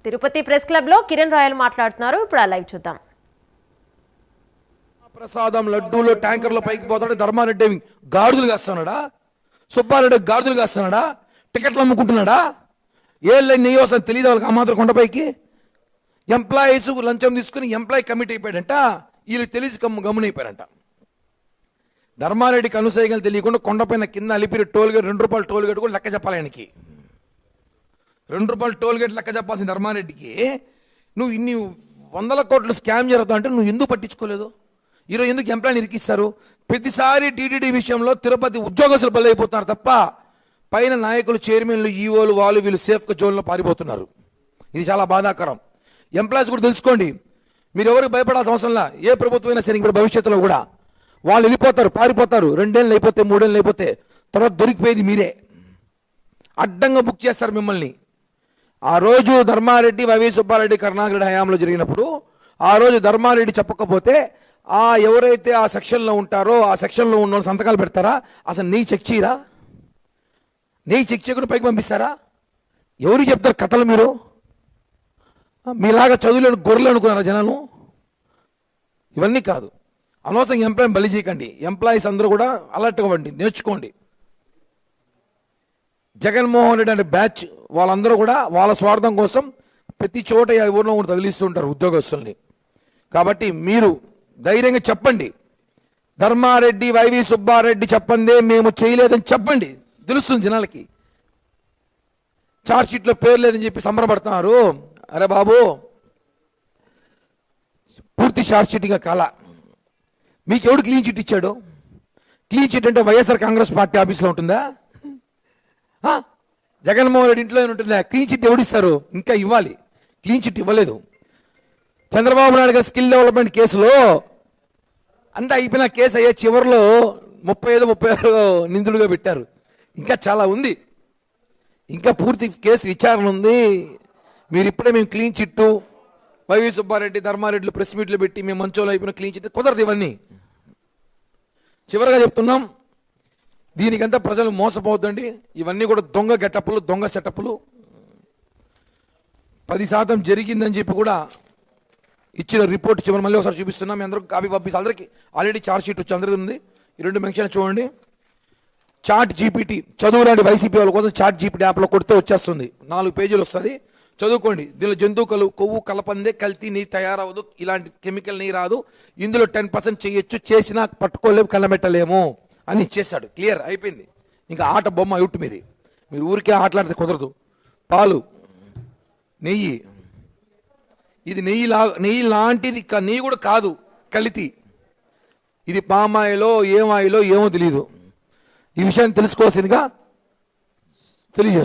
Tirupati press club లో Kiran royal మాట్లాడుతున్నారు. ఇప్పుడు ఆ లైవ్ చూద్దాం. ప్రసాదం లడ్డూలు ట్యాంకర్లో పైకి పోతాడు. ధర్మారెడ్డి గాడిదలు కాస్తున్నాడా? సుబ్బారెడ్డి గాడిదలు కాస్తున్నాడా? టికెట్లు అమ్ముకుంటున్నాడా? ఏళ్ళ నెయ్యి వస్తుంది తెలియదు వాళ్ళకి. ఆ మాత్రం కొండపైకి ఎంప్లాయీస్ లంచం తీసుకుని ఎంప్లాయీ కమిటీ అయిపోయాడంట. వీళ్ళు తెలిసి గమ్మునైపోయారంట. ధర్మారెడ్డికి అనుసైగలు తెలియకుండా కొండపైన కింద అలిపిరి టోల్గేట్ ₹2 టోల్గేట్ కూడా లెక్క చెప్పాలి ఆయనకి. ₹2 టోల్గేట్ లెక్క చెప్పాల్సిన ధర్మారెడ్డికి నువ్వు ఇన్ని 100 కోట్లు స్కామ్ జరుగుతా అంటే నువ్వు ఎందుకు పట్టించుకోలేదు? ఈరోజు ఎందుకు ఎంప్లాయీని ఇరికిస్తారు? ప్రతిసారి టీటీడీ విషయంలో తిరుపతి ఉద్యోగస్తులు బలైపోతున్నారు తప్ప పైన నాయకులు, చైర్మన్లు, ఈఓలు వాళ్ళు వీళ్ళు సేఫ్గా జోన్లో పారిపోతున్నారు. ఇది చాలా బాధాకరం. ఎంప్లాయీస్ కూడా తెలుసుకోండి. మీరు ఎవరికి భయపడాల్సిన అవసరంలా. ఏ ప్రభుత్వం అయినా సరే ఇప్పుడు భవిష్యత్తులో కూడా వాళ్ళు వెళ్ళిపోతారు, పారిపోతారు. 2 ఏళ్ళు అయిపోతే 3 ఏళ్ళు అయిపోతే తర్వాత దొరికిపోయేది మీరే. అడ్డంగా బుక్ చేస్తారు మిమ్మల్ని. ఆ రోజు ధర్మారెడ్డి, వైవి సుబ్బారెడ్డి, కరుణాకర్ హయాంలో జరిగినప్పుడు ఆ రోజు ధర్మారెడ్డి చెప్పకపోతే ఎవరైతే ఆ సెక్షన్లో ఉంటారో ఆ సెక్షన్లో ఉన్న వాళ్ళు సంతకాలు పెడతారా? అసలు నీ చెక్ చేయరా? నీ చెక్ చేయకుండా పైకి పంపిస్తారా? ఎవరు చెప్తారు కథలు? మీరు మీలాగా చదువులేని గొర్రెలు అనుకున్నారా జనాలు? ఇవన్నీ కాదు. అనవసరంగా ఎంప్లాయీని బలి చేయకండి. ఎంప్లాయీస్ అందరూ కూడా అలర్ట్గా అవ్వండి, నేర్చుకోండి. జగన్మోహన్ రెడ్డి అనే బ్యాచ్ వాళ్ళందరూ కూడా వాళ్ళ స్వార్థం కోసం ప్రతి చోట ఎవరినో కూడా తగిలిస్తూ ఉంటారు ఉద్యోగస్తుల్ని. కాబట్టి మీరు ధైర్యంగా చెప్పండి. ధర్మారెడ్డి, వైవి సుబ్బారెడ్డి చెప్పండి, మేము చేయలేదని చెప్పండి. తెలుస్తుంది జనాలకి. ఛార్జ్ షీట్లో పేరు లేదని చెప్పి సంబరపడుతున్నారు. అరే బాబు, పూర్తి ఛార్జ్ షీట్గా కాల. మీకు ఎవడు క్లీన్ చిట్ ఇచ్చాడు? క్లీన్ చిట్ అంటే వైఎస్ఆర్ కాంగ్రెస్ పార్టీ ఆఫీస్లో ఉంటుందా? జగన్మోహన్ రెడ్డి ఇంట్లో ఉంటుందా? క్లీన్ చిట్ ఎవడిస్తారు? ఇంకా ఇవ్వాలి. క్లీన్ చిట్ ఇవ్వలేదు. చంద్రబాబు నాయుడు గారి స్కిల్ డెవలప్మెంట్ కేసులో అంతా అయిపోయిన కేసు అయ్యే చివరిలో 35-36 నిందులుగా పెట్టారు. ఇంకా చాలా ఉంది. ఇంకా పూర్తి కేసు విచారణ ఉంది. మీరు ఇప్పుడే మేము క్లీన్ చిట్టు, వైవి సుబ్బారెడ్డి, ధర్మారెడ్డిలు ప్రెస్ మీట్లు పెట్టి మేము మంచోళ్ళు అయిపోయిన క్లీన్ చిట్ కుదరదు. ఇవన్నీ చివరిగా చెప్తున్నాం. దీనికంతా ప్రజలు మోసపోవద్దండి. ఇవన్నీ కూడా దొంగ గెటప్పులు, దొంగ సెటప్పులు. 10% జరిగిందని చెప్పి కూడా ఇచ్చిన రిపోర్ట్ చివరి మళ్ళీ ఒకసారి చూపిస్తున్నాం. మీ అందరూ కాపీ పంపిస్తే అందరికీ ఆల్రెడీ ఛార్జ్ షీట్ వచ్చి అందరిది ఉంది. ఈ 2 మెన్షన్ చూడండి. చాట్ జీపీటీ చదువురాని వైసీపీ వాళ్ళ కోసం చాట్ జీపీటీ యాప్లో కొడితే వచ్చేస్తుంది. 4 పేజీలు వస్తుంది. చదువుకోండి. దీనిలో జంతువు కొవ్వు కలపందే, కల్తీ నీ తయారవదు, ఇలాంటి కెమికల్ నీ రాదు, ఇందులో 10% చేయొచ్చు, చేసినా పట్టుకోలేము, కళ్ళమెట్టలేము అని ఇచ్చేసాడు. క్లియర్ అయిపోయింది. ఇంకా ఆట బొమ్మ అవుట్ మీది. మీరు ఊరికే ఆటలాడితే కుదరదు. పాలు, నెయ్యి, ఇది నెయ్యి లాంటిది. నెయ్యి కూడా కాదు, కలితి. ఇది పామాయిలో ఏమాయిలో ఏమో తెలియదు. ఈ విషయాన్ని తెలుసుకోవాల్సిందిగా తెలియజేస్తుంది.